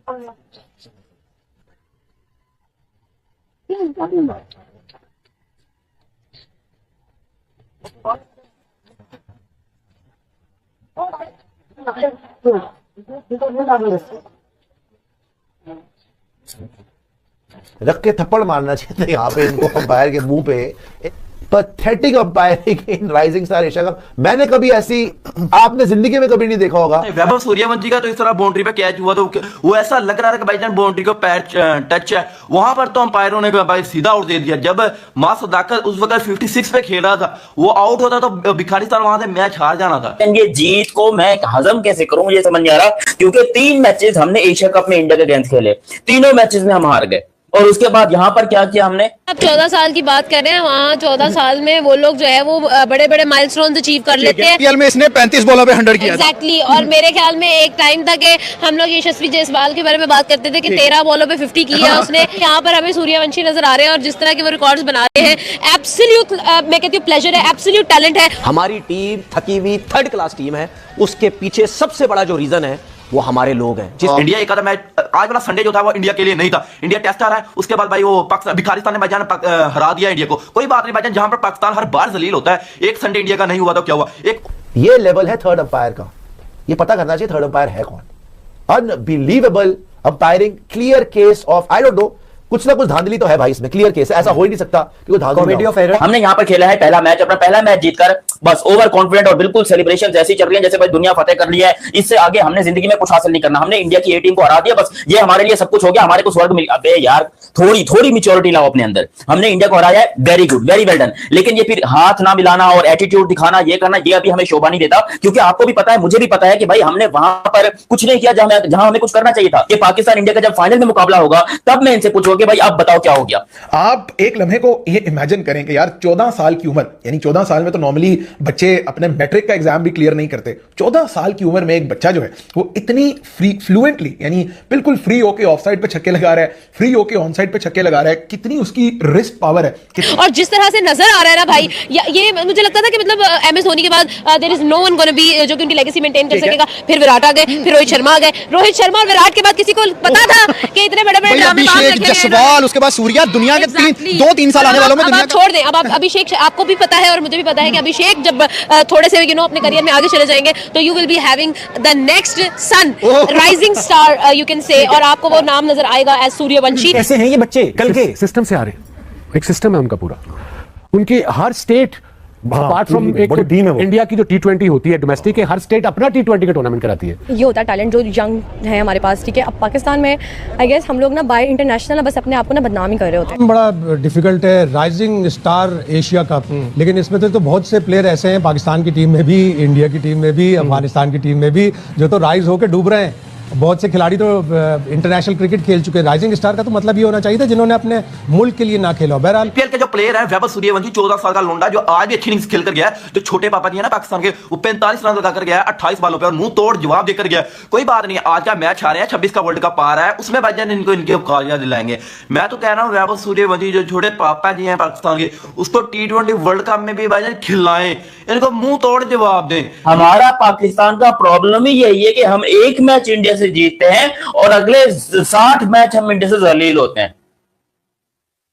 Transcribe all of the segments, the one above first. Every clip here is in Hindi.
रख के थप्पड़ मारना चाहिए था यहाँ पे इनको अंपायर के मुंह पे। पैथेटिक अंपायरिंग इन राइजिंग स्टार एशिया कप। मैंने कभी ऐसी आपने जिंदगी में कभी नहीं देखा होगा। वैभव सूर्यवंशी का तो इस तरह बाउंड्री पे कैच हुआ तो वो ऐसा लग रहा था कि भाईजान बाउंड्री को पैर टच है, वहां पर तो अंपायरों ने भाई सीधा आउट दे दिया। जब मां सदाकत उस वक्त 56 पे खेल रहा था, वो आउट होता तो भिखारिस्तान वहां से मैच हार जाना था। ये जीत को मैं हजम कैसे करूं मुझे समझ नहीं आ रहा, क्योंकि 3 मैचेस हमने एशिया कप में इंडिया के अगेंस्ट खेले, तीनों मैचेस में हम हार गए। और उसके बाद यहाँ पर क्या किया हमने, अब 14 साल की बात कर रहे हैं, वहाँ 14 साल में वो लोग जो है वो बड़े बड़े माइलस्टोन अचीव कर लेते हैं। आईपीएल में इसने 35 बॉलों पे 100 किया। एग्जैक्टली। और मेरे ख्याल में एक टाइम था कि हम लोग यशस्वी जायसवाल के बारे में बात करते थे कि 13 बॉलों पे 50 किया उसने। यहाँ पर हमें सूर्यवंशी नजर आ रहे हैं और जिस तरह के वो रिकॉर्ड्स बना रहे हैं, एब्सोल्यूट मैं कहती हूँ प्लेजर है, एब्सोल्यूट टैलेंट है। हमारी टीम थकी हुई 3rd क्लास टीम है, उसके पीछे सबसे बड़ा जो रीजन है वो हमारे लोग हैं। जिस इंडिया एक मैच आज वाला संडे जो था वो इंडिया के लिए नहीं था। इंडिया टेस्ट आ रहा है, उसके बाद भाई वो पाकिस्तान भिखारिस्तान ने भाईजान हरा दिया इंडिया को। कोई बात नहीं भाईजान, जहां पर पाकिस्तान हर बार जलील होता है, एक संडे इंडिया का नहीं हुआ तो क्या हुआ। एक ये लेवल है थर्ड अंपायर का, ये पता करना चाहिए थर्ड अंपायर है कौन। Unbelievable umpiring, clear case of I don't know, कुछ ना कुछ धांधली तो है भाई इसमें, क्लियर केस है, ऐसा हो ही नहीं सकता कि वो धांधली हो। हमने यहाँ पर खेला है पहला मैच, अपना पहला मैच जीतकर बस ओवर कॉन्फिडेंट और बिल्कुल सेलिब्रेशन ऐसी चल रही है जैसे भाई दुनिया फतेह कर लिया है। इससे आगे हमने जिंदगी में कुछ हासिल नहीं करना। हमने इंडिया की ए टीम को हरा दिया, बस ये हमारे लिए सब कुछ हो गया, हमारे को स्वर्ग मिल। अबे यार थोड़ी मेच्योरिटी लाओ अपने अंदर। हमने इंडिया को हराया है, very good, very well done, लेकिन ये फिर हाथ ना मिलाना और एटीट्यूड दिखाना, ये करना, ये अभी हमें शोभा नहीं देता। क्योंकि आपको भी पता है, मुझे भी पता है कि भाई हमने वहां पर कुछ नहीं किया जहां हमें कुछ करना चाहिए था। ये पाकिस्तान इंडिया का जब फाइनल में मुकाबला होगा तब मैं इनसे पूछूंगा कि भाई आप बताओ क्या हो गया। आप एक लम्हे को ये इमेजिन करें कि यार 14 साल की उम्र, यानी 14 साल में तो नॉर्मली बच्चे अपने मैट्रिक का एग्जाम भी क्लियर नहीं करते। 14 साल की उम्र में एक बच्चा जो है वो इतनी फ्लुएंटली, यानी बिल्कुल फ्री होके ऑफ साइड पे छक्के लगा रहा है, फ्री होके ऑन साइड पे छक्के लगा रहा है, कितनी उसकी रिस्ट पावर है। और जिस तरह से नजर आ रहा है ना भाई, ये मुझे लगता था कि मतलब एमएस धोनी के बाद there is no one gonna be जो कि उनकी लेगेसी मेंटेन कर सकेगा। फिर विराट आ गए, फिर रोहित शर्मा आ गए। रोहित शर्मा और विराट के बाद किसी को पता था कि इतने बड़े-बड़े अभिषेक, जसवाल, उसके बाद सूर्या, दुनिया के 2-3 साल आने वालों में दुनिया छोड़ दें। अब आप अभिषेक, आपको भी पता है और मुझे भी पता है कि अभिषेक जब थोड़े से अपने करियर में आगे चले जाएंगे तो you will be having the next sun, rising star you can say, और आपको वो नाम नजर आएगा एज सूर्यवंशी। कैसे हैं ये बच्चे? कल के सिस्टम से आ रहे हैं, एक सिस्टम है उनका पूरा, उनकी हर स्टेट अपार्ट फ्रॉम एक टीम है इंडिया की जो T20 होती है डोमेस्टिक, हर स्टेट अपना T20 का टूर्नामेंट कराती है। ये होता है टैलेंट जो यंग है हमारे पास, ठीक है। अब पाकिस्तान में आई गेस हम लोग ना बाय इंटरनेशनल बस अपने आप को ना बदनाम ही कर रहे होते हैं। बड़ा डिफिकल्ट है राइजिंग स्टार एशिया कप, लेकिन इसमें तो बहुत से प्लेयर ऐसे हैं पाकिस्तान की टीम में भी, इंडिया की टीम में भी, अफगानिस्तान की टीम में भी, जो तो राइज होकर डूब रहे हैं। बहुत से खिलाड़ी तो इंटरनेशनल क्रिकेट खेल चुके हैं। राइजिंग स्टार का तो मतलब ये होना चाहिए था जिन्होंने अपने मुल्क के लिए ना खेला। बहरहाल आईपीएल के जो प्लेयर है वैभव सूर्यवंशी 14 साल का लोंडा जो आज भी अच्छी इनिंग्स खेल कर गया है, जो छोटे पापा जी है ना पाकिस्तान के, वो 45 रन लगाकर गया है 28 बॉलों पे और मुंह तोड़ जवाब देकर गया। कोई बात नहीं, आज का मैच आ रहे हैं, 26 का वर्ल्ड कप आ रहा है, उसमें भाईजान इनको इनके औकात दिलाएंगे। मैं तो कह रहा हूँ वैभव सूर्यवंशी जो छोटे पापा जी हैं पाकिस्तान के, उसको T20 वर्ल्ड कप में भी भाईजान खिलाएं, इनको मुंह तोड़ जवाब दें। हमारा पाकिस्तान का प्रॉब्लम ही यही है कि हम एक मैच इंडिया से जीतते हैं और अगले 60 मैच हम इंडिया से जलील होते हैं।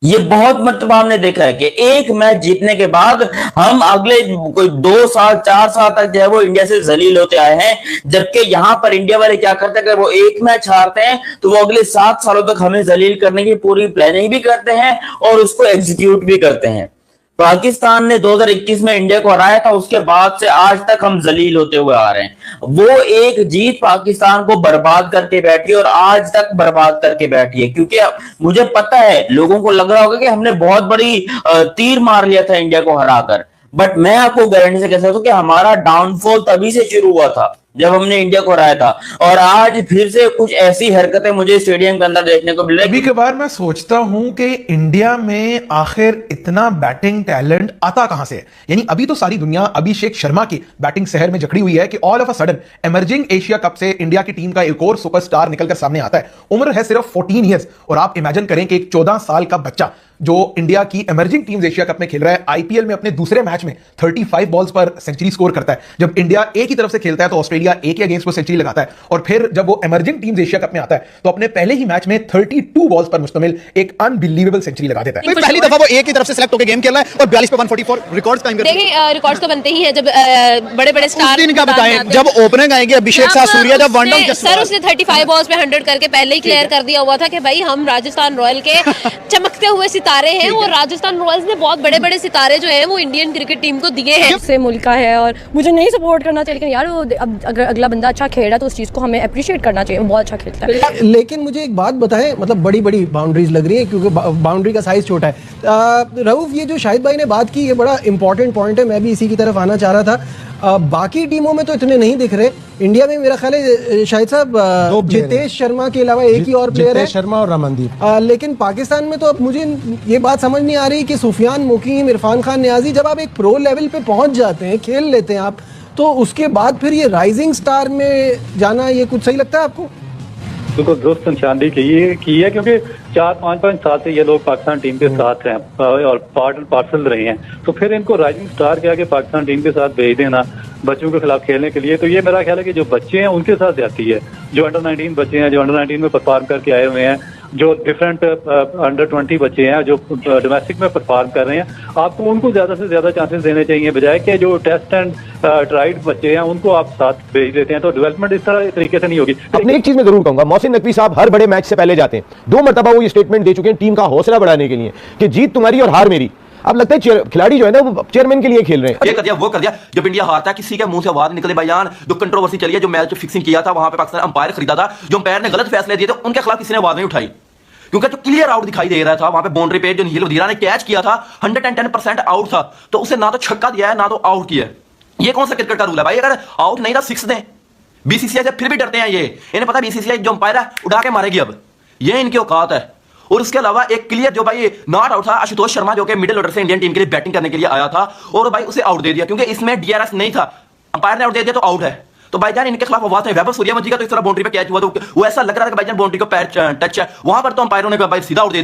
ये बहुत मरतबा हमने देखा है कि एक मैच जीतने के बाद हम अगले कोई 2 साल 4 साल तक जो है वो इंडिया से जलील होते आए हैं। जबकि यहां पर इंडिया वाले क्या करते हैं, अगर वो एक मैच हारते हैं तो वो अगले 7 सालों तक हमें जलील करने की पूरी प्लानिंग भी करते हैं और उसको एग्जीक्यूट भी करते हैं। पाकिस्तान ने 2021 में इंडिया को हराया था, उसके बाद से आज तक हम जलील होते हुए आ रहे हैं। वो एक जीत पाकिस्तान को बर्बाद करके बैठी है और आज तक बर्बाद करके बैठी है, क्योंकि मुझे पता है लोगों को लग रहा होगा कि हमने बहुत बड़ी तीर मार लिया था इंडिया को हराकर, बट मैं आपको गारंटी से कह सकता हूं कि हमारा डाउनफॉल तभी से शुरू हुआ था जब हमने इंडिया को हराया था। और आज फिर से कुछ ऐसी हरकतें मुझे स्टेडियम के अंदर देखने को मिल रही है। कभी कभार मैं सोचता हूं कि इंडिया में आखिर इतना बैटिंग टैलेंट आता कहां से है। यानी अभी तो सारी दुनिया अभिषेक शर्मा की बैटिंग शहर में जकड़ी हुई है कि all of a sudden emerging Asia cup से इंडिया की टीम का एक और सुपरस्टार निकलकर सामने आता है। उम्र है सिर्फ 14 ईयर्स और आप इमेजिन करें कि एक 14 साल का बच्चा जो इंडिया की इमर्जिंग टीम्स एशिया कप में खेल रहा है, आईपीएल में अपने दूसरे मैच में 35 बॉल्स पर सेंचुरी स्कोर करता है। जब इंडिया ए की तरफ से खेलता है तो ऑस्ट्रेलिया ऑस्ट्रेलिया ए के अगेंस्ट वो सेंचुरी लगाता है और फिर जब वो इमर्जिंग टीम्स एशिया कप में आता है तो अपने पहले ही मैच में 32 बॉल्स पर मुश्तमिल एक अनबिलीवेबल सेंचुरी लगा देता है। पहली दफा वो ए की तरफ से सिलेक्ट होकर गेम खेल रहा है और 42 पे 144 रिकॉर्ड्स कायम कर देखिए रिकॉर्ड्स तो बनते ही हैं जब बड़े-बड़े स्टार दिन का बताएं जब ओपनिंग आएंगे अभिषेक शाह सूर्या जब वन डाउन सर उसने 35 बॉल्स पे 100 करके पहले ही क्लियर कर दिया हुआ था कि भाई हम राजस्थान रॉयल के चमकते हुए सितारे हैं और राजस्थान रॉयल्स ने बहुत बड़े-बड़े सितारे जो हैं वो इंडियन क्रिकेट टीम को दिए हैं। से मुल्क का है और मुझे नहीं सपोर्ट करना चाहिए, लेकिन यार वो अब अगर अगला बंदा अच्छा खेल रहा है तो उस चीज़ को हमें अप्रिशिएट करना चाहिए, वो बहुत अच्छा खेलता है। लेकिन मुझे एक बात बताएं, मतलब बड़ी बड़ी बाउंड्रीज लग रही है क्योंकि बाउंड्री का साइज छोटा है। रऊफ, ये जो शाहिद भाई ने बात की ये बड़ा इंपॉर्टेंट पॉइंट है, मैं भी इसी की तरफ आना चाह रहा था। बाकी टीमों में तो इतने नहीं दिख रहे, इंडिया में मेरा ख्याल है शाहिद साहब जितेश शर्मा के अलावा एक ही और प्लेयर है, शर्मा और रमनदीप। लेकिन पाकिस्तान में तो अब मुझे ये बात समझ नहीं आ रही कि सुफियान मुकीम, इरफान खान नियाजी जब आप एक प्रो लेवल पे पहुंच जाते हैं, खेल लेते हैं आप, तो उसके बाद फिर ये राइजिंग स्टार में जाना ये कुछ सही लगता है आपको? बिल्कुल दुरुस्त निशानदेही की है क्योंकि 4-5 साल से ये लोग पाकिस्तान टीम के साथ हैं और पार्सल रहे हैं, तो फिर इनको राइजिंग स्टार के आगे पाकिस्तान टीम के साथ भेज देना बच्चों के खिलाफ खेलने के लिए, तो ये मेरा ख्याल है कि जो बच्चे हैं उनके साथ जाती है। जो अंडर 19 बच्चे हैं, जो अंडर 19 में परफॉर्म करके आए हुए हैं, जो डिफरेंट अंडर 20 बच्चे हैं जो डोमेस्टिक में परफॉर्म कर रहे हैं, आपको उनको ज्यादा से ज्यादा चांसेस देने चाहिए, बजाय कि जो टेस्ट एंड ट्राइड बच्चे हैं उनको आप साथ भेज देते हैं, तो डेवलपमेंट इस तरह तरीके से नहीं होगी। अपने एक चीज में जरूर कहूंगा, मोहसिन नकवी साहब हर बड़े मैच से पहले जाते हैं, 2 मरतबा वो ये स्टेटमेंट दे चुके हैं टीम का हौसला बढ़ाने के लिए कि जीत तुम्हारी और हार मेरी। अब लगता है खिलाड़ी जो है ना वो चेयरमैन के लिए खेल रहे हैं। ये कर दिया वो कर दिया, जब इंडिया हारता है किसी के मुंह से आवाज निकले भाईजान, जो कंट्रोवर्सी चली है, जो मैच फिक्सिंग किया था वहां पे पाकिस्तान अंपायर खरीदा था, जो अंपायर ने गलत फैसले दिए थे उनके खिलाफ किसी ने आवाज नहीं उठाई, क्योंकि जो क्लियर आउट दिखाई दे रहा था वहां पे बाउंड्री पे जो नील वजीरा ने कैच किया था 110% आउट था, तो उसे ना तो छक्का दिया है ना तो आउट किया। ये कौन सा क्रिकेट का रूल है भाई? अगर आउट नहीं था 6 दें। बीसीसीआई से फिर भी डरते हैं ये, इन्हें पता बीसीसीआई जो अंपायर है उड़ा के मारेगी, अब ये इनकी औकात है। और उसके अलावा एक क्लियर जो भाई नॉट आउट था आशुतोष शर्मा, जो कि मिडिल ऑर्डर से इंडियन टीम के लिए बैटिंग करने के लिए आया था, और भाई उसे आउट दे दिया क्योंकि इसमें डीआरएस नहीं था, अंपायर ने आउट दे दिया तो आउट है। तो भाईजान इनके खिलाफ आवाज है। वैभव सूर्यवंशी का तो इस तरह बाउंड्री पे कैच हुआ तो वो ऐसा लग रहा था कि भाईजान बाउंड्री को पैर टच है, वहां पर तो अंपायरों ने भाई सीधा आउट दे दिया।